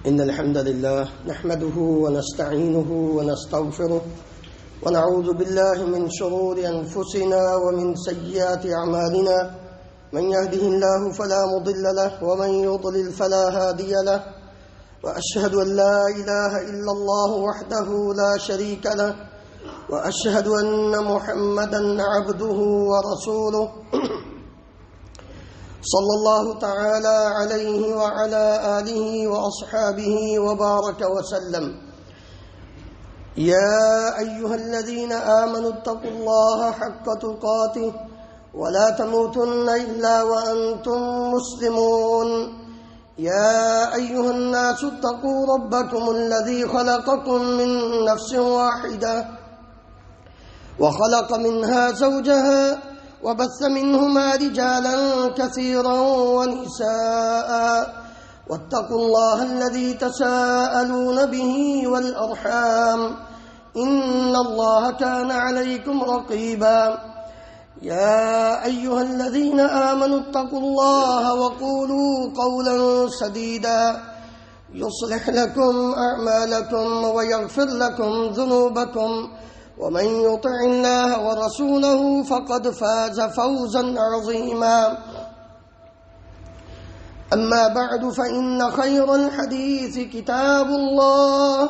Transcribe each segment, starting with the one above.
إن الحمد لله نحمده ونستعينه ونستغفره ونعوذ بالله من شرور أنفسنا ومن سيئات أعمالنا من يهده الله فلا مضل له ومن يضلل فلا هادي له وأشهد أن لا إله إلا الله وحده لا شريك له وأشهد أن محمدا عبده ورسوله صلى الله تعالى عليه وعلى آله وأصحابه وبارك وسلم. يا أيها الذين آمنوا اتقوا الله حق تقاته ولا تموتن إلا وأنتم مسلمون. يا أيها الناس اتقوا ربكم الذي خلقكم من نفس واحدة وخلق منها زوجها وبث منهما رجالا كثيرا ونساء واتقوا الله الذي تساءلون به والأرحام إن الله كان عليكم رقيبا. يا أيها الذين آمنوا اتقوا الله وقولوا قولا سديدا يصلح لكم أعمالكم ويغفر لكم ذنوبكم ومن يطع الله ورسوله فقد فاز فوزا عظيما. أما بعد فإن خير الحديث كتاب الله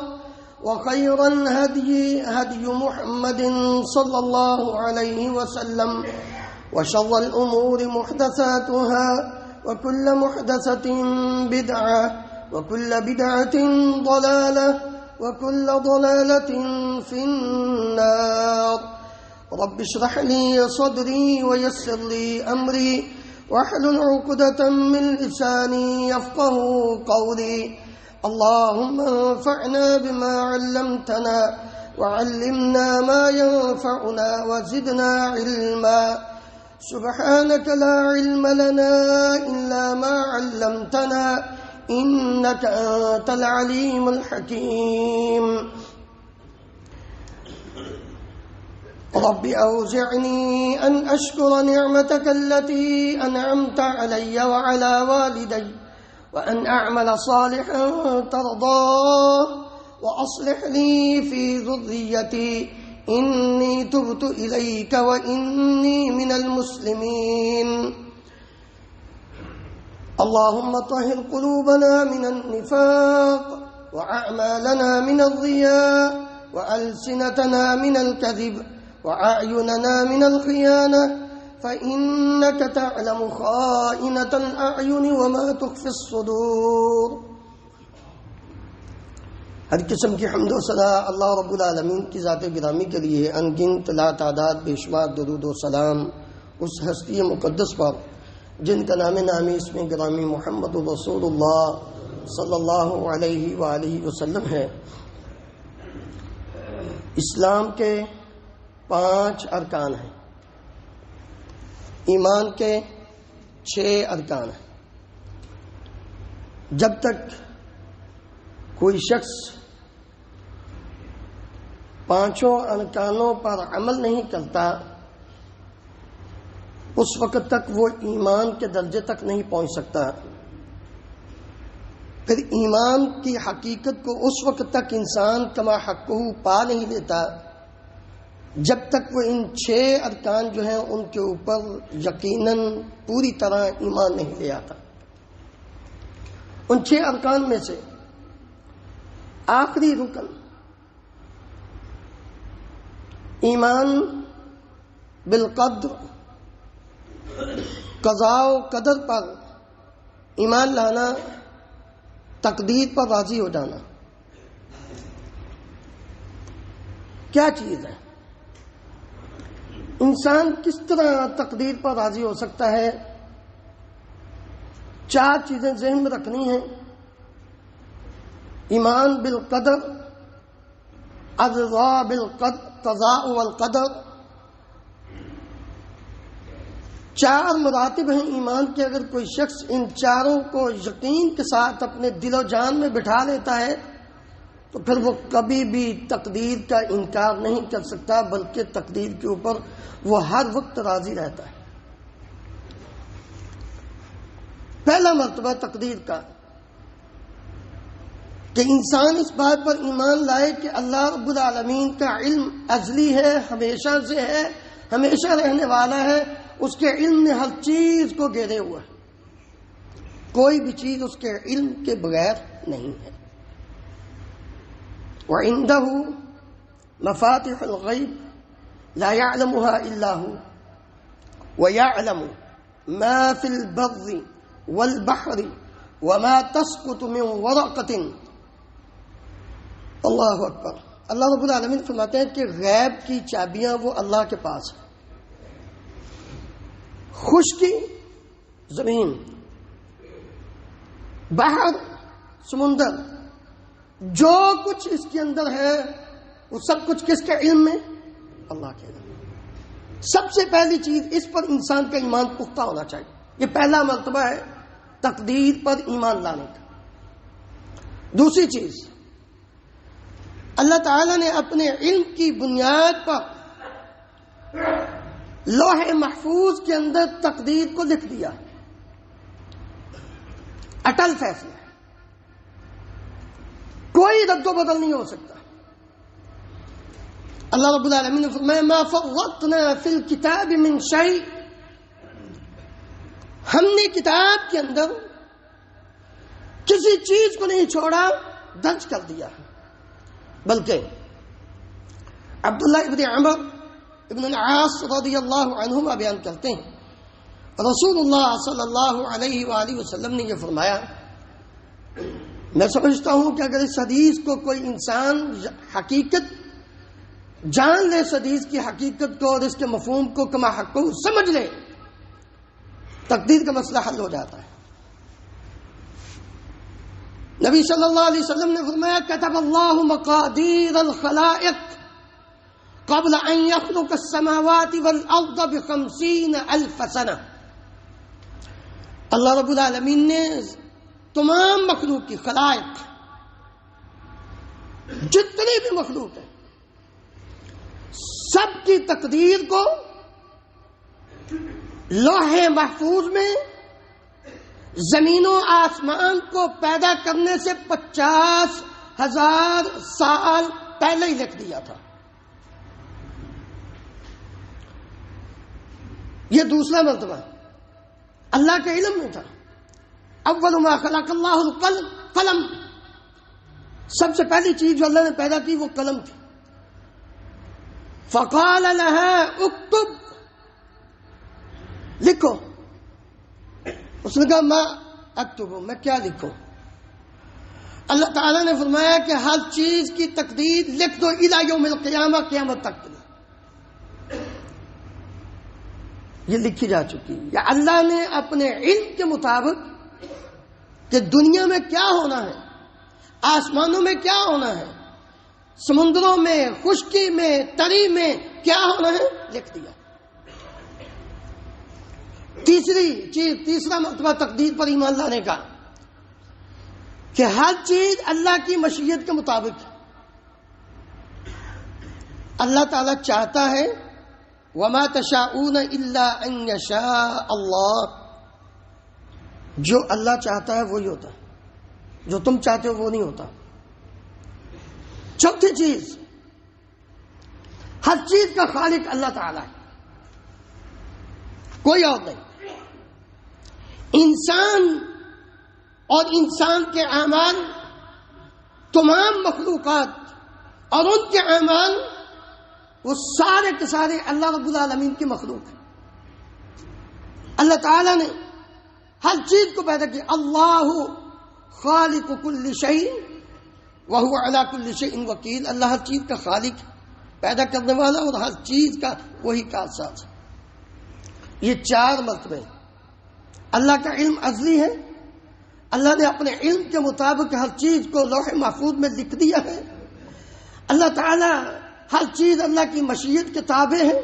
وخير الهدي هدي محمد صلى الله عليه وسلم وشر الأمور محدثاتها وكل محدثة بدعة وكل بدعة ضلالة وكل ضلالة في النار. رب اشرح لي صدري ويسر لي أمري واحلل عقدة من لساني يفقه قولي. اللهم انفعنا بما علمتنا وعلمنا ما ينفعنا وزدنا علما. سبحانك لا علم لنا إلا ما علمتنا إنك أنت العليم الحكيم. رب أوزعني أن أشكر نعمتك التي أنعمت علي وعلى والدي وأن أعمل صالحا ترضاه وأصلح لي في ذريتي إني تبت إليك وإني من المسلمين. اللهم طهر قلوبنا من النفاق وأعمالنا من الرياء وألسنتنا من الكذب وأعيننا من الخيانة فإنك تعلم خائنة الأعين وما تخفي الصدور. ہر قسم کی حمد و ثنا اللہ رب العالمین کی ذات گرامی کے لیے انگنت لا تعداد بے شمار درود و سلام اس ہستی مقدس پر جن کا نام نامی اس میں گرامی محمد رسول اللہ صلی اللہ علیہ وآلہ وسلم ہے. اسلام کے 5 ارکان ہیں، ایمان کے 6 ارکان ہیں. جب تک کوئی شخص 5 ارکانوں پر عمل نہیں کرتا اس وقت تک وہ ایمان کے درجے تک نہیں پہنچ سکتا. پھر ایمان کی حقیقت کو اس وقت تک انسان کما حقہ پا نہیں لیتا جب تک وہ ان 6 ارکان جو ہیں ان کے اوپر یقیناً پوری طرح ایمان نہیں لے آتا. ان 6 ارکان میں سے آخری رکن ایمان بالقدر، قضاء و قدر پر ایمان لانا، تقدیر پر راضی ہو جانا. کیا چیز ہے؟ انسان کس طرح تقدیر پر راضی ہو سکتا ہے؟ 4 چیزیں ذہن میں رکھنی ہیں. ایمان بالقدر، الرضا بالقضاء والقدر. 4 مراتب ہیں ایمان کے. اگر کوئی شخص ان 4 کو یقین کے ساتھ اپنے دل و جان میں بٹھا لیتا ہے تو پھر وہ کبھی بھی تقدیر کا انکار نہیں کر سکتا، بلکہ تقدیر کے اوپر وہ ہر وقت راضی رہتا ہے. پہلا مرتبہ تقدیر کا کہ انسان اس بات پر ایمان لائے کہ اللہ رب العالمین کا علم ازلی ہے، ہمیشہ سے ہے، ہمیشہ رہنے والا ہے، اس کے علم نے ہر چیز کو گھیرے ہوا ہے، کوئی بھی چیز اس کے علم کے بغیر نہیں ہے۔ وَعِندَهُ مَفَاتِحُ الْغَيْبِ لَا يَعْلَمُهَا إِلَّا هُوَ وَيَعْلَمُ مَا فِي الْبَرِّ وَالْبَحْرِ وَمَا تَسْقُطُ مِنْ وَرَقَةٍ۔ اللہ اکبر۔ اللہ رب العالمین فرماتے ہیں کہ غیب کی چابیاں وہ اللہ کے پاس ہیں، خشکی زمین، بحر سمندر، جو کچھ اس کے اندر ہے وہ سب کچھ کس کے علم میں؟ اللہ کے علم میں۔ سب سے پہلی چیز اس پر انسان کا ایمان پختہ ہونا چاہیے، یہ پہلا مرتبہ ہے تقدیر پر ایمان لانے کا۔ دوسری چیز، اللہ تعالیٰ نے اپنے علم کی بنیاد پر لوح محفوظ کے اندر تقدیر کو لکھ دیا، اٹل فیصلہ ہے، کوئی رد و بدل نہیں ہو سکتا۔ اللہ رب العالمین نے فرمایا ما فرطنا فی الکتاب من شیء، ہم نے کتاب کے اندر کسی چیز کو نہیں چھوڑا، درج کر دیا۔ بلکہ عبداللہ ابن عمر ابن العاص رضی اللہ عنہما بیان کرتے ہیں رسول اللہ صلی اللہ علیہ وآلہ وسلم نے یہ فرمایا، میں سمجھتا ہوں کہ اگر اس حدیث کو کوئی انسان حقیقت جان لے، اس حدیث کی حقیقت کو اور اس کے مفہوم کو کما حق کو سمجھ لے، تقدیر کا مسئلہ حل ہو جاتا ہے۔ نبی صلی اللہ علیہ وسلم نے فرمایا کتب اللہ مقادیر الخلائق قبل ان يخلق السماوات والارض ب50,000 سنہ۔ اللہ رب العالمین نے تمام مخلوق کی، خلائق جتنی بھی مخلوق ہے، سب کی تقدیر کو لوح محفوظ میں زمین و آسمان کو پیدا کرنے سے 50,000 سال پہلے ہی لکھ دیا تھا۔ یہ دوسرا مرتبہ اللہ کے علم میں تھا۔ اول ما خلق اللہ القلم، سب سے پہلی چیز جو اللہ نے پیدا کی وہ قلم تھی۔ فقال لها اکتب، لکھو۔ اس نے کہا ما اکتب، میں کیا لکھوں؟ اللہ تعالیٰ نے فرمایا کہ ہر چیز کی تقدیر لکھ دو الی یوم القیامہ، قیامت تک کے لیے یہ لکھی جا چکی۔ یا اللہ نے اپنے علم کے مطابق کہ دنیا میں کیا ہونا ہے، آسمانوں میں کیا ہونا ہے، سمندروں میں، خشکی میں، تری میں کیا ہونا ہے، لکھ دیا۔ تیسری چیز، تیسرا مرتبہ تقدیر پر ایمان لانے کا، کہ ہر چیز اللہ کی مشیت کے مطابق ہے۔ اللہ تعالیٰ چاہتا ہے وما تشاءون الا ان یشاء اللہ، جو اللہ چاہتا ہے وہی ہوتا ہے، جو تم چاہتے ہو وہ نہیں ہوتا۔ چوتھی چیز، ہر چیز کا خالق اللہ تعالیٰ ہے، کوئی اور نہیں۔ انسان اور انسان کے اعمال، تمام مخلوقات اور ان کے اعمال، وہ سارے کے سارے اللہ رب العالمین کی مخلوق ہیں۔ اللہ تعالیٰ نے ہر چیز کو پیدا کیا۔ اللہ خالق کل شیء وہو علی کل شیء وکیل، اللہ ہر چیز کا خالق، پیدا کرنے والا، اور ہر چیز کا وہی کارساز ہے۔ یہ چار مرتبے اللہ کا علم ازلی ہے، اللہ نے اپنے علم کے مطابق ہر چیز کو لوح محفوظ میں لکھ دیا ہے، اللہ تعالیٰ ہر چیز اللہ کی مشیت کے تابع ہے،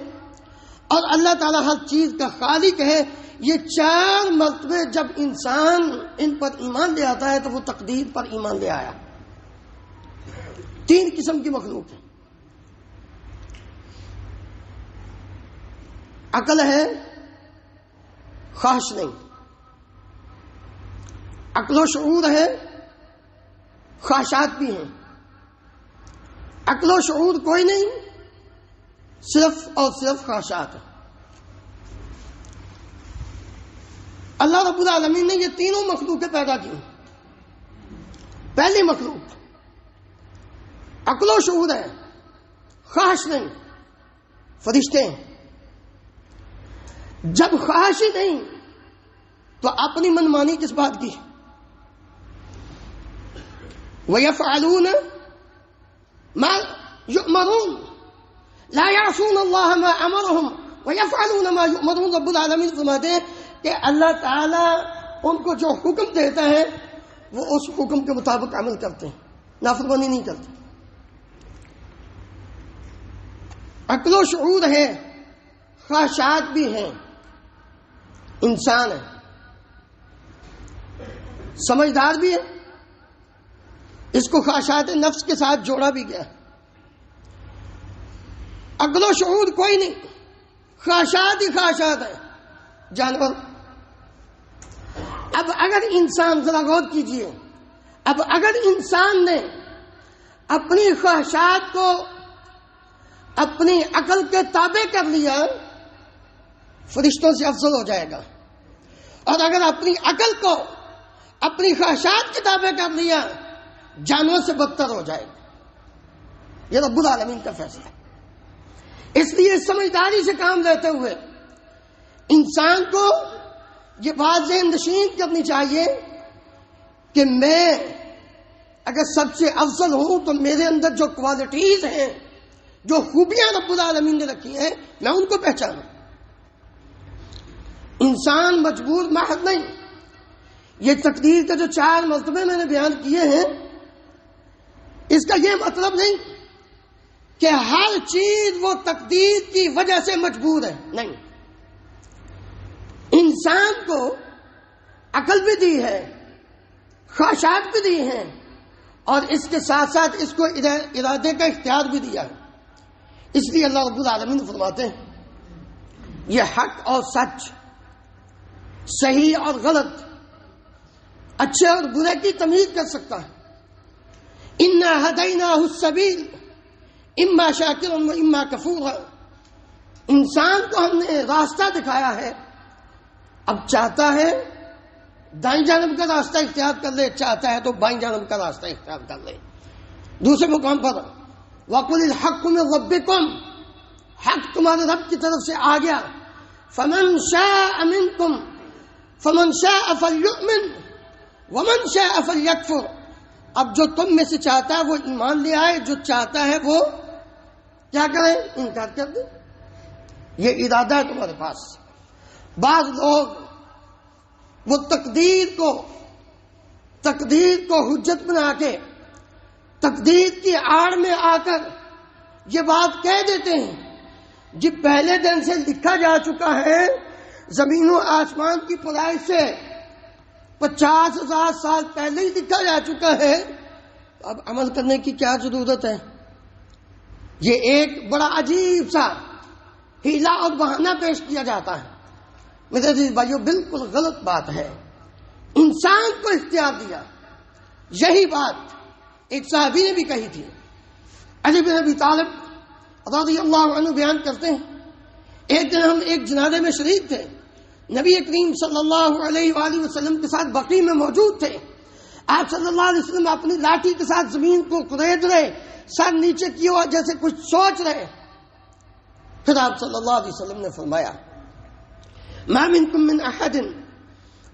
اور اللہ تعالیٰ ہر چیز کا خالق ہے۔ یہ چار مرتبے جب انسان ان پر ایمان لے آتا ہے تو وہ تقدیر پر ایمان لے آیا۔ تین قسم کی مخلوق ہے، عقل ہے، خواہش نہیں، عقل و شعور ہے، خواہشات بھی ہیں. عقل و شعور کوئی نہیں، صرف اور صرف خواہشات ہیں. اللہ رب العالمین نے یہ تینوں مخلوقیں پیدا کی. پہلی مخلوق عقل و شعور ہے، خواہش نہیں، فرشتے ہیں. جب خواہش ہی نہیں تو اپنی منمانی کس بات کی؟ وَيَفْعَلُونَ مَا يُؤْمَرُونَ لَا يَعْصُونَ اللَّهَ مَا أَمَرَهُمْ وَيَفْعَلُونَ مَا يُؤْمَرُونَ. رب العالمین فرماتے ہیں کہ اللہ تعالیٰ ان کو جو حکم دیتا ہے وہ اس حکم کے مطابق عمل کرتے ہیں، نافرمانی نہیں کرتے. عقل و شعور ہے، خواہشات بھی ہیں، انسان ہے، سمجھدار بھی ہے. اس کو خواہشات نفس کے ساتھ جوڑا بھی گیا. عقل و شعور کوئی نہیں، خواہشات ہی خواہشات ہیں، جانور. اب اگر انسان، ذرا غور کیجئے، اب اگر انسان نے اپنی خواہشات کو اپنی عقل کے تابع کر لیا فرشتوں سے افضل ہو جائے گا، اور اگر اپنی عقل کو اپنی خواہشات کے تابع کر لیا جانور سے بدتر ہو جائے گا. یہ رب العالمین کا فیصلہ ہے. اس لیے سمجھداری سے کام لیتے ہوئے انسان کو یہ بات ذہن نشین کرنی چاہیے کہ میں اگر سب سے افضل ہوں تو میرے اندر جو کوالٹیز ہیں، جو خوبیاں رب العالمین نے رکھی ہیں، میں ان کو پہچانوں. انسان مجبور محض نہیں. یہ تقدیر کے جو 4 مرتبے میں نے بیان کیے ہیں، اس کا یہ مطلب نہیں کہ ہر چیز وہ تقدیر کی وجہ سے مجبور ہے، نہیں. انسان کو عقل بھی دی ہے، خواہشات بھی دی ہیں، اور اس کے ساتھ ساتھ اس کو ارادے کا اختیار بھی دیا ہے. اس لیے اللہ رب العالمین فرماتے ہیں یہ حق اور سچ، صحیح اور غلط، اچھے اور برے کی تمیز کر سکتا ہے. اِنَّا هَدَيْنَاهُ السَّبِيلَ اِمَّا شَاكِرًا وَإِمَّا كَفُورًا. انسان کو ہم نے راستہ دکھایا ہے، اب چاہتا ہے دائیں جانب کا راستہ اختیار کر لے، چاہتا ہے تو بائیں جانب کا راستہ اختیار کر لے. دوسرے مقام پر وَقُلِ الْحَقُّ مِنْ رَبِّكُمْ، حق تمہارے رب کی طرف سے آ گیا. فَمَنْ شَاءَ مِنْكُمْ فَمَنْ شَاءَ فَلْيُؤْمِنْ وَمَنْ شَاءَ فَلْيَكْفُرْ. اب جو تم میں سے چاہتا ہے وہ ایمان لے آئے، جو چاہتا ہے وہ کیا کرے؟ انکار کر دے. یہ ارادہ ہے تمہارے پاس. بعض لوگ وہ تقدیر کو حجت بنا کے تقدیر کی آڑ میں آ کر یہ بات کہہ دیتے ہیں جی پہلے دن سے لکھا جا چکا ہے، زمین و آسمان کی پیدائش سے 50,000 سال پہلے ہی لکھا جا چکا ہے، اب عمل کرنے کی کیا ضرورت ہے؟ یہ ایک بڑا عجیب سا ہیلا اور بہانہ پیش کیا جاتا ہے. میرے عزیز بھائیو، بالکل غلط بات ہے. انسان کو اختیار دیا. یہی بات ایک صحابی نے بھی کہی تھی. علی بن ابی طالب رضی اللہ عنہ بیان کرتے ہیں ایک دن ہم ایک جنازے میں شریک تھے، نبی کریم صلی اللہ علیہ وآلہ وسلم کے ساتھ بقیع میں موجود تھے. آپ صلی اللہ علیہ وسلم اپنی لاٹھی کے ساتھ زمین کو کرید رہے، سر نیچے کیے ہوا جیسے کچھ سوچ رہے. پھر آپ صلی اللہ علیہ وسلم نے فرمایا ما منکم من احد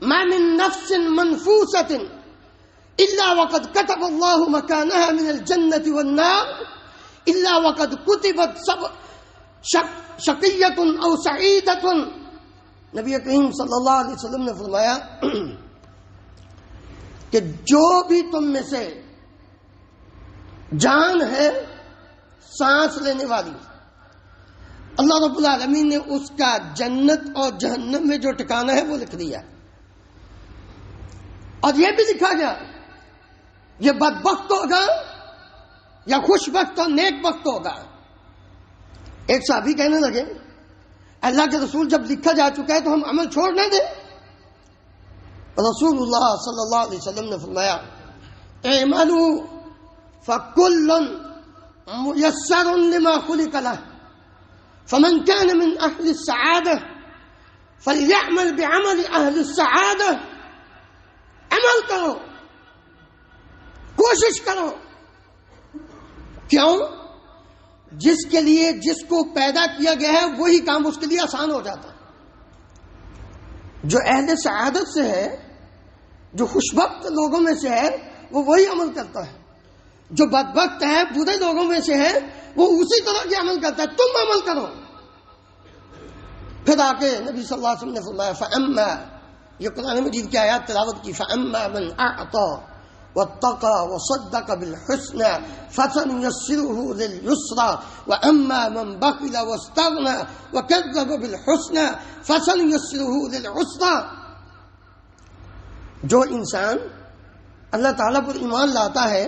ما من نفس منفوسة الا وقد كتب الله مكانها من الجنة والنار الا وقد كتبت شقیۃ او سعیدۃ. نبی کریم صلی اللہ علیہ وسلم نے فرمایا کہ جو بھی تم میں سے جان ہے، سانس لینے والی، اللہ رب العالمین نے اس کا جنت اور جہنم میں جو ٹھکانہ ہے وہ لکھ دیا. اور یہ بھی لکھا گیا یہ بدبخت ہوگا یا خوش بخت اور نیک بخت ہوگا. ایک صحابی کہنے لگے اللہ کے رسول جب لکھا جا چکا ہے تو ہم عمل چھوڑ نہ دیں. رسول اللہ صلی اللہ علیہ وسلم نے فرمایا اعملوا فکل میسر لما خلق له فمن كان من اہل السعادہ فلیعمل بعمل اہل السعادہ. عمل کرو، کوشش کرو. کیوں؟ جس کے لیے جس کو پیدا کیا گیا ہے وہی کام اس کے لیے آسان ہو جاتا ہے. جو اہل سعادت سے ہے، جو خوشبخت لوگوں میں سے ہے، وہ وہی عمل کرتا ہے. جو بدبخت ہے، برے لوگوں میں سے ہے، وہ اسی طرح کے عمل کرتا ہے. تم عمل کرو. پھر آ کے نبی صلی اللہ علیہ وسلم نے فرمایا فَأَمَّا، یہ قرآن مجید کی آیات تلاوت کی، فَأَمَّا مَنْ أَعْطَى وَاتَّقَى وَصَدَّقَ بِالْحُسْنَى فَسَنُيَسِّرُهُ لِلْيُسْرَى وَأَمَّا مَنْ بَخِلَ وَاسْتَغْنَى وَكَذَّبَ بِالْحُسْنَى فَسَنُيَسِّرُهُ لِلْعُسْرَى. جو انسان اللہ تعالیٰ پر ایمان لاتا ہے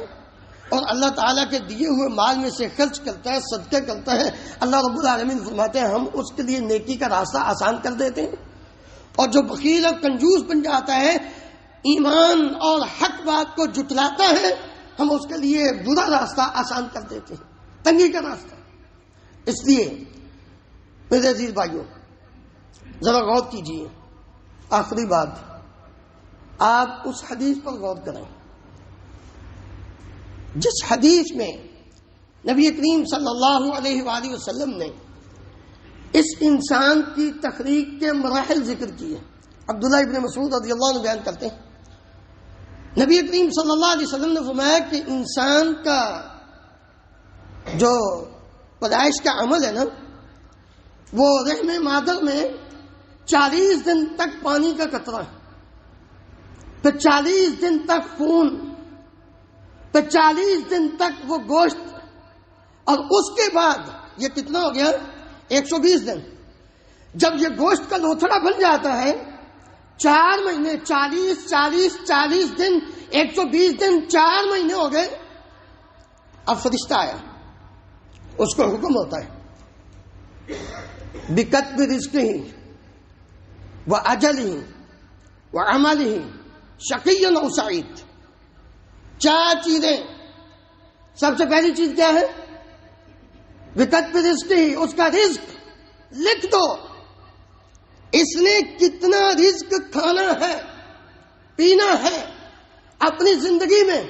اور اللہ تعالیٰ کے دیے ہوئے مال میں سے خرچ کرتا ہے، صدقے کرتا ہے، اللہ رب العالمین فرماتے ہیں ہم اس کے لیے نیکی کا راستہ آسان کر دیتے ہیں. اور جو بخیل اور کنجوس بن جاتا ہے، ایمان اور حق بات کو جٹلاتا ہے، ہم اس کے لیے برا راستہ آسان کر دیتے ہیں، تنگی کا راستہ. اس لیے میرے عزیز بھائیوں، ذرا غور کیجیے. آخری بات، آپ اس حدیث پر غور کریں جس حدیث میں نبی کریم صلی اللہ علیہ وآلہ وسلم نے اس انسان کی تخلیق کے مراحل ذکر کیے. عبداللہ ابن مسعود رضی اللہ عنہ بیان کرتے ہیں، نبی کریم صلی اللہ علیہ وسلم نے فرمایا کہ انسان کا جو پیدائش کا عمل ہے نا، وہ رحم مادر میں 40 دن تک پانی کا قطرہ ہے، پھر 40 دن تک خون، پھر 40 دن تک وہ گوشت، اور اس کے بعد یہ کتنا ہو گیا؟ 120 دن. جب یہ گوشت کا لوتھڑا بن جاتا ہے، 4 مہینے، 40 دن، 120 دن، 4 مہینے ہو گئے. اب فرشتہ آیا، اس کو حکم ہوتا ہے بِکَتْبِ رِزْقِهِ وَأَجَلِهِ وَعَمَلِهِ شَقِيٌّ أَوْ سَعِيدٌ. 4 چیزیں. سب سے پہلی چیز کیا ہے؟ بِکَتْبِ رِزْقِهِ، اس کا رزق لکھ دو. اس نے کتنا رزق کھانا ہے، پینا ہے اپنی زندگی میں.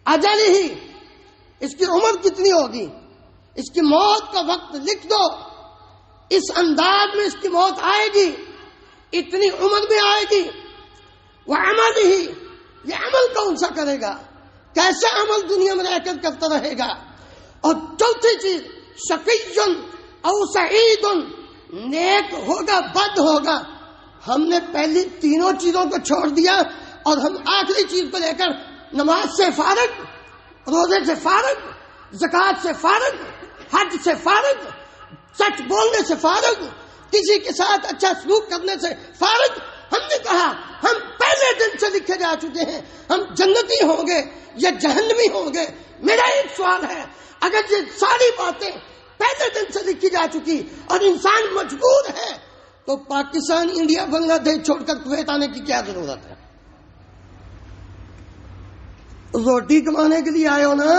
اجل ہی، اس کی عمر کتنی ہوگی، اس کی موت کا وقت لکھ دو. اس انداز میں اس کی موت آئے گی، اتنی عمر میں آئے گی. وعمل ہی، یہ عمل کون سا کرے گا، کیسا عمل دنیا میں رہ کر کرتا رہے گا. اور چوتھی چیز شقی او سعید، نیک ہوگا بد ہوگا. ہم نے پہلی تینوں چیزوں کو چھوڑ دیا اور ہم آخری چیز کو لے کر نماز سے فارغ، روزے سے فارغ، زکوٰۃ سے فارغ، حج سے فارغ، سچ بولنے سے فارغ، کسی کے ساتھ اچھا سلوک کرنے سے فارغ. ہم نے کہا ہم پہلے دن سے لکھے جا چکے ہیں، ہم جنتی ہوں گے یا جہنمی ہوں گے. میرا ایک سوال ہے، اگر یہ ساری باتیں پہلے دن سے لکھی جا چکی اور انسان مجبور ہے، تو پاکستان، انڈیا، بنگلہ دیش چھوڑ کر کویت آنے کی کیا ضرورت ہے؟ روٹی کمانے کے لیے آئے ہو نا،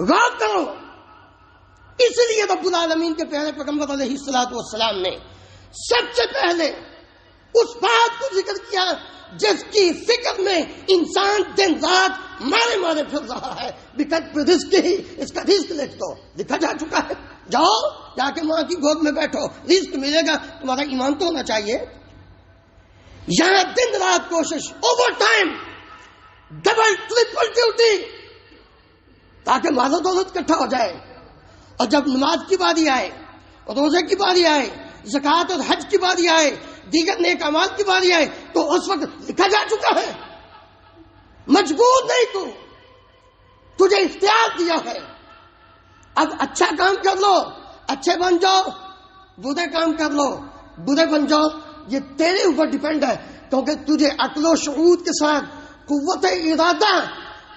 غور کرو. اس لیے رب العالمین کے پیارے پیغمبر علیہ الصلوۃ والسلام نے سب سے پہلے اس بات کو ذکر کیا جس کی فکر میں انسان دن رات مارے پھر رہا ہے. بِکَتْبِ رِزْقِهِ، اس کا رزق لکھ دو. لکھا جا چکا ہے. جاؤ جا کے ماں کی گود میں بیٹھو، رزق ملے گا. تمہارا ایمان تو ہونا چاہیے. یہاں دن رات کوشش، over time, double triple duty, تاکہ مال و دولت اکٹھا ہو جائے. اور جب نماز کی باری آئے، روزے کی باری آئے، زکوٰۃ اور حج کی باری آئے، دیگر نیک اعمال کی باری آئے، تو اس وقت لکھا جا چکا ہے. مجبور نہیں، تجھے اختیار دیا ہے. اب اچھا کام کر لو، اچھے بن جاؤ، برے کام کر لو، برے بن جاؤ. یہ تیرے اوپر ڈیپینڈ ہے، کیونکہ تجھے عقل و شعور کے ساتھ قوت ارادہ،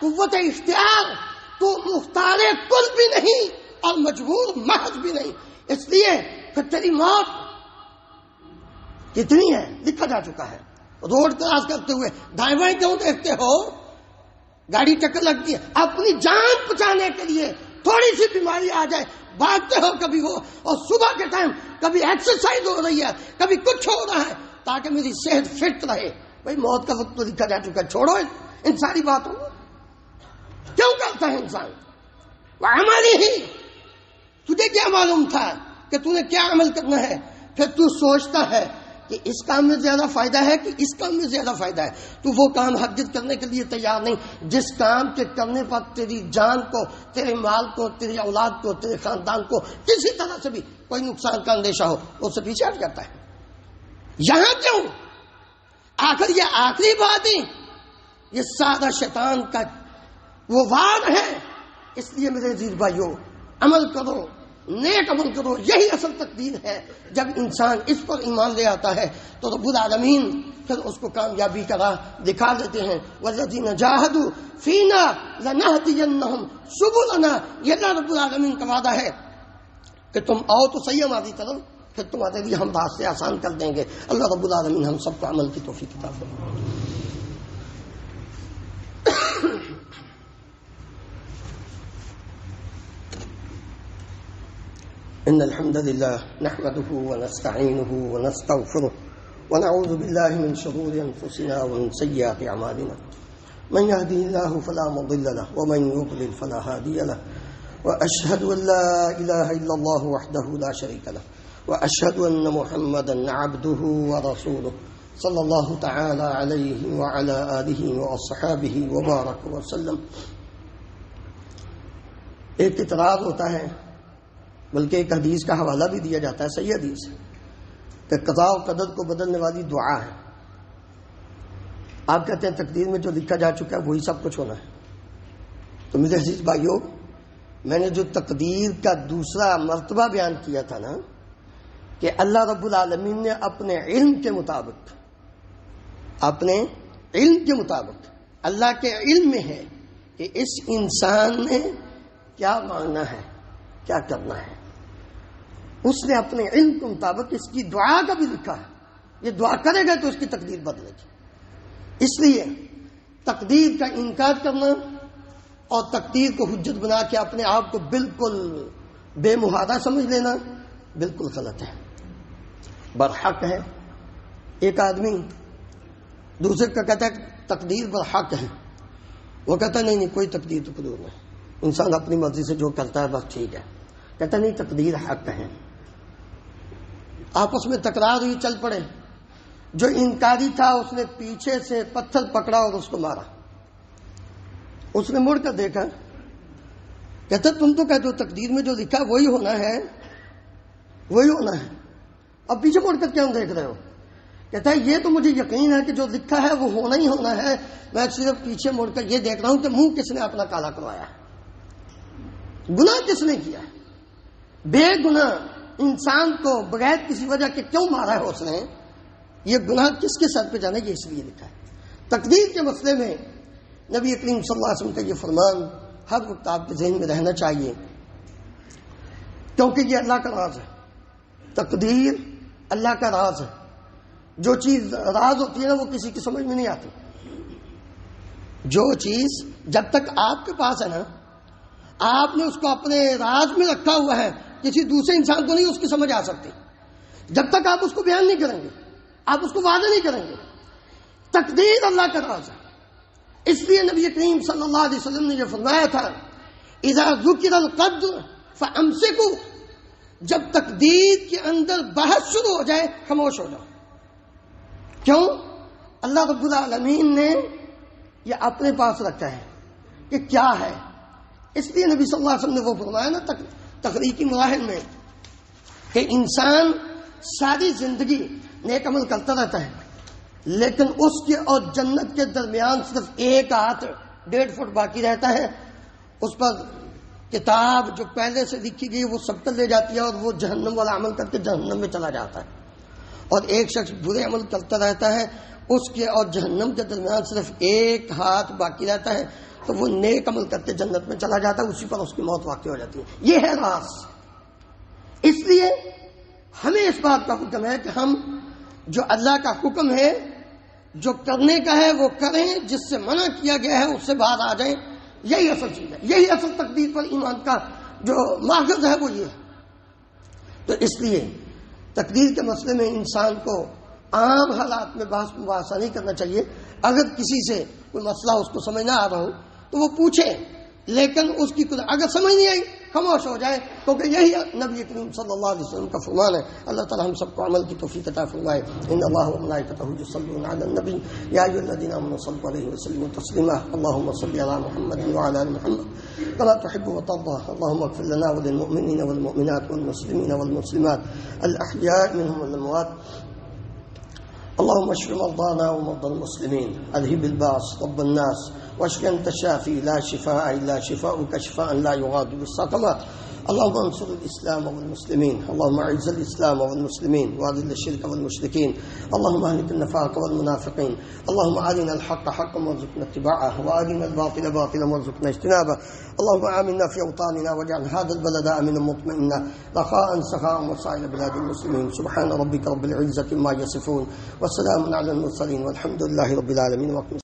قوت اختیار، تو مختار کل بھی نہیں اور مجبور محض بھی نہیں. اس لیے پھر تیری موت کتنی ہے لکھا جا چکا ہے. روڈ کراس کرتے ہوئے دائیں بائیں کیوں دیکھتے ہو؟ گاڑی ٹکر لگتی ہے، اپنی جان بچانے کے لیے تھوڑی سی بیماری آ جائے بھاگتے ہو کبھی ہو، اور صبح کے ٹائم کبھی ایکسرسائز ہو رہی ہے، کبھی کچھ ہو رہا ہے تاکہ میری صحت فٹ رہے۔ بھائی موت کا وقت تو لکھا جا چکا، چھوڑو ان ساری باتوں کو، کیوں کرتا ہے انسان؟ وعملی ہی، تجھے کیا معلوم تھا کہ تو نے کیا عمل کرنا ہے؟ پھر تو سوچتا ہے کہ اس کام میں زیادہ فائدہ ہے کہ اس کام میں زیادہ فائدہ ہے، تو وہ کام ہرگز کرنے کے لیے تیار نہیں جس کام کے کرنے پر تیری جان کو، تیرے مال کو، تیری اولاد کو، تیرے خاندان کو کسی طرح سے بھی کوئی نقصان کا اندیشہ ہو، اس سے پیچھے ہٹ جاتا ہے۔ یہاں کیوں؟ آخر یہ آخری بات ہی، یہ سادہ شیطان کا وہ وار ہے۔ اس لیے میرے عزیز بھائیو، عمل کرو، نیک عمل کرو، یہی اصل تقدیر ہے۔ جب انسان اس پر ایمان لے آتا ہے تو رب العالمین پھر اس کو کامیابی کا راہ دکھا دیتے ہیں۔ والذین جاہدوا فینا لنہدینہم سبلنا، یہ اللہ رب العالمین کا وعدہ ہے کہ تم آؤ تو صحیح ہماری طرف، پھر تمہارے لیے ہم راستے آسان کر دیں گے۔ اللہ رب العالمین ہم سب کو عمل کی توفیق عطا فرمائے۔ إن الحمد لله نحمده ونستعينه ونستغفره ونعوذ بالله من شرور أنفسنا ومن سيئات أعمالنا، من يهده الله فلا مضل له ومن يضلل فلا هادي له، وأشهد أن لا إله إلا الله وحده لا شريك له، وأشهد أن محمدا عبده ورسوله صلى الله تعالى عليه وعلى آله وأصحابه وبارك وسلم۔ ایک اعتراض ہوتا ہے، بلکہ ایک حدیث کا حوالہ بھی دیا جاتا ہے، صحیح حدیث ہے، کہ قضاء و قدر کو بدلنے والی دعا ہے۔ آپ کہتے ہیں تقدیر میں جو لکھا جا چکا ہے وہی سب کچھ ہونا ہے۔ تو میرے عزیز بھائیو، میں نے جو تقدیر کا دوسرا مرتبہ بیان کیا تھا نا، کہ اللہ رب العالمین نے اپنے علم کے مطابق، اللہ کے علم میں ہے کہ اس انسان نے کیا مانگنا ہے، کیا کرنا ہے، اس نے اپنے علم کے مطابق اس کی دعا کا بھی لکھا ہے۔ یہ دعا کرے گا تو اس کی تقدیر بدلے گی۔ اس لیے تقدیر کا انکار کرنا اور تقدیر کو حجت بنا کے اپنے آپ کو بالکل بے محاذہ سمجھ لینا بالکل غلط ہے، برحق ہے۔ ایک آدمی دوسرے کا کہتا ہے تقدیر برحق ہے، وہ کہتا ہے نہیں کوئی تقدیر تو قدور نہیں، انسان اپنی مرضی سے جو کرتا ہے بس ٹھیک ہے۔ کہتا نہیں تقدیر حق ہے۔ آپس میں تکرار ہوئی، چل پڑے۔ جو انکاری تھا اس نے پیچھے سے پتھر پکڑا اور اس کو مارا۔ اس نے مڑ کر دیکھا، کہتا تم تو کہتے ہو تقدیر میں جو لکھا وہی ہونا ہے، وہی ہونا ہے، اب پیچھے مڑ کر کیوں دیکھ رہے ہو؟ کہتا ہے یہ تو مجھے یقین ہے کہ جو لکھا ہے وہ ہونا ہی ہونا ہے، میں صرف پیچھے مڑ کر یہ دیکھ رہا ہوں کہ منہ کس نے اپنا کالا کروایا، گناہ کس نے کیا، بے گناہ انسان کو بغیر کسی وجہ کے کیوں مارا ہے اس نے، یہ گناہ کس کے سر پہ جانا ہے، یہ اس لیے لکھا ہے۔ تقدیر کے مسئلے میں نبی کریم صلی اللہ علیہ وسلم کا یہ فرمان ہر وقت آپ کے ذہن میں رہنا چاہیے، کیونکہ یہ اللہ کا راز ہے۔ تقدیر اللہ کا راز ہے۔ جو چیز راز ہوتی ہے نا وہ کسی کی سمجھ میں نہیں آتی۔ جو چیز جب تک آپ کے پاس ہے نا، آپ نے اس کو اپنے راز میں رکھا ہوا ہے، کسی دوسرے انسان کو نہیں اس کی سمجھ آ سکتی جب تک آپ اس کو بیان نہیں کریں گے، آپ اس کو واضح نہیں کریں گے۔ تقدیر اللہ کا راز ہے۔ اس لیے نبی کریم صلی اللہ علیہ وسلم نے یہ فرمایا تھا، اذا ذکر القدر فامسکوا، جب تقدیر کے اندر بحث شروع ہو جائے خاموش ہو جاؤ۔ کیوں؟ اللہ رب العالمین نے یہ اپنے پاس رکھا ہے کہ کیا ہے۔ اس لیے نبی صلی اللہ علیہ وسلم نے وہ فرمایا نا تخلیقی مراحل میں کہ انسان ساری زندگی نیک عمل کرتا رہتا ہے، لیکن اس کے اور جنت کے درمیان صرف 1.5 فٹ باقی رہتا ہے۔ اس پر کتاب جو پہلے سے لکھی گئی وہ سب تک لے جاتی ہے اور وہ جہنم والا عمل کر کے جہنم میں چلا جاتا ہے، اور ایک شخص برے عمل کرتا رہتا ہے، اس کے اور جہنم کے درمیان صرف 1 ہاتھ باقی رہتا ہے، تو وہ نیک عمل کرتے جنت میں چلا جاتا ہے، اسی پر اس کی موت واقع ہو جاتی ہے۔ یہ ہے راز۔ اس لیے ہمیں اس بات کا حکم ہے کہ ہم جو اللہ کا حکم ہے جو کرنے کا ہے وہ کریں، جس سے منع کیا گیا ہے اس سے باہر آ جائیں. یہی اصل چیز ہے، یہی اصل تقدیر پر ایمان کا جو ماخذ ہے وہ یہ ہے. تو اس لیے تقدیر کے مسئلے میں انسان کو عام حالات میں بحث مباحثہ نہیں کرنا چاہیے. اگر کسی سے کوئی مسئلہ اس کو سمجھ نہ آ رہا ہو تو وہ پوچھے، لیکن اس کی اگر سمجھ نہیں آئی خاموش ہو جائے، کیونکہ یہی نبی کریم صلی اللہ علیہ وسلم کا فرمان ہے. اللہ تعالی ہم سب کو عمل کی توفیق عطا فرمائے. ان اللہ و ملائکتہ یصلون علی النبی یا ایھا الذین آمنوا صلوا علیہ وسلموا تسلیما. اللهم صل علی محمد وعلی آل محمد كما تحب وترضى. اللهم اغفر لنا وللمؤمنین والمؤمنات والمسلمین والمسلمات الاحیاء منهم والاموات. اللهم اشف مرضانا ومرضى المسلمين. اذهب الباس رب الناس واشف انت الشافي لا شفاء الا شفاؤك شفاء لا يغادر سقما. اللهم انصر الاسلام والمسلمين. اللهم اعز الاسلام والمسلمين واذل الشرك والمشركين. اللهم اهلك النفاق والمنافقين. اللهم ارنا الحق حقا وارزقنا اتباعه وارنا الباطل باطلا وارزقنا اجتنابه. اللهم آمنا في اوطاننا واجعل هذا البلد امنا مطمئنا رخاء سخاء وسائر بلاد المسلمين. سبحان ربك رب العزة ما يصفون وسلام على المرسلين والحمد لله رب العالمين.